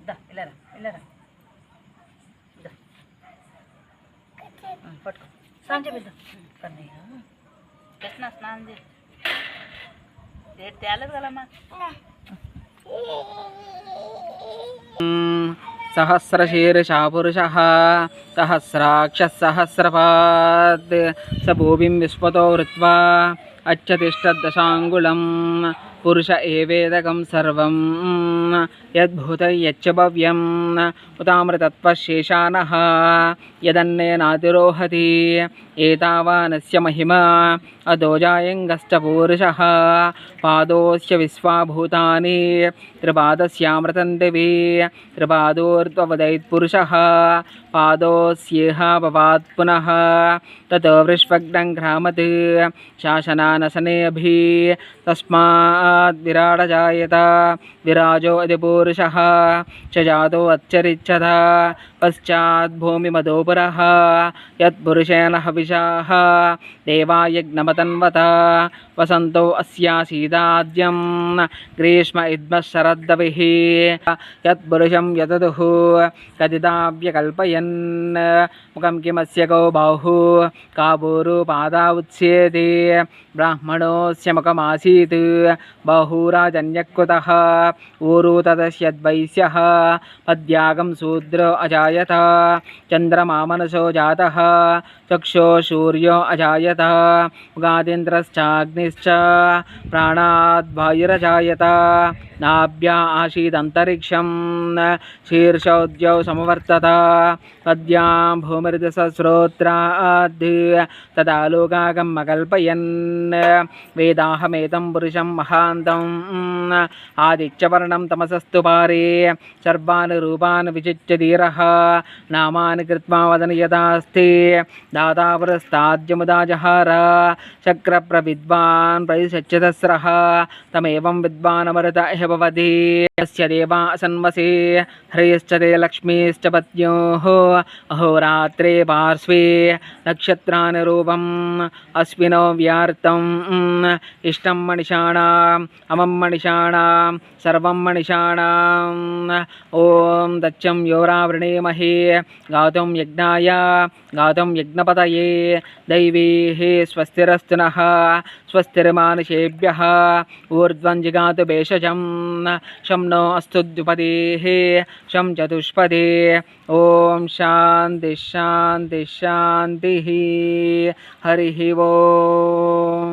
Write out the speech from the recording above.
ఇలా రా పట్టుకో స్నానం చేపిద్దాం కన్నయ్య కృష్ణ స్నానం చేయి రేటు తేలేదు కదమ్మా సహస్రశీర్షా పురుషః సహస్రాక్షः సహస్రపాద్ స భూమిం విశ్వతో వృత్వా అచ్చతిష్టదశాంగుళం పురుష ఏవేదకం సర్వం యద్భూతం యచ్చ భవ్యం ఉతామృతత్వశేషానః యదన్నేనాతిరోహతి ఏతావానస్య మహిమా అదోజాయంగశ్చ పూరుషः పాదోస్య విశ్వాభూతాని త్రిపాదస్యామృతం దివి త్రిపాదోర్ధ్వపదైత్పురుషः పాదోస్యేహ పపాత్ పునః తతో వృష్వగ్నం గ్రామత్ శాసనానశనేభి తస్మాత్ విరాడ జాయత విరాజో అధిపురుషः చ జాతో అచ్చరిచ్చత పశ్చాత్ భూమిమధోపురः యత్పురుషేణ హవిషాః దేవాయజ్ఞమతన్వత వసంతో అస్యాసీదాద్యం గ్రీష్మ ఇద్మ శరద్దవిః యత్పురుషం యతదుః కదిదావ్యకల్పయన్ ముఖం కిమస్య కౌ బాహు కాబూరు పాదా ఉచ్యేతి బ్రాహ్మణోస్య ముఖమాసీత్ బాహూరాజన్యకృతః ఊరు తదస్యద్వైశ్యః పద్యాగం శూద్రో అజాయత చంద్రమా మనసో జాతః చక్షో సూర్యో అజాయత ఉగాదింద్రశ్చాగ్నిశ్చ ప్రాణాద్వాయురజాయత నాభ్యా ఆసీదంతరిక్షం శీర్షోద్యౌ సమవర్తత పద్యాం భూమిర్దశశ్రోత్రాద్ తదాలోకాగం అకల్పయన్ వేదాహమేతం పురుషం మహాంతం ఆదిత్యవర్ణం తమసస్తు పారే సర్వాణి రూపాన్ని విచిత్య ధీరః నామాని కృత్వా వదన యదాస్తి దాతాపురస్తాద్యముదా జహార శక్రప్రవిద్వాన్ ప్రతిశచ్యతస్రః తమేవం విద్వానమరుత ఇహ భవతి యస్య దేవా అసన్వసే హ్రియశ్చ తే లక్ష్మీశ్చ పత్న్యోః అహోరాత్రే పార్శ్వే నక్షత్రాని రూపం అశ్వినో వ్యార్తం ఇష్టం మణిషాణాం అమం మణిషాణాం సర్వం మణిషాణాం ఓం దచ్చం యోరావృణేమహే గాతుం యజ్ఞాయ గాతుం యజ్ఞపతయే దైవీః స్వస్తిరస్తు నః స్వస్తిర్మానుషేభ్యः ఊర్ధ్వం జిగాతు భేషజం శం నో అస్తు ద్విపదేః శం చతుష్పదే ఓం శాంతి శాంతి శాంతి హరి ఓం.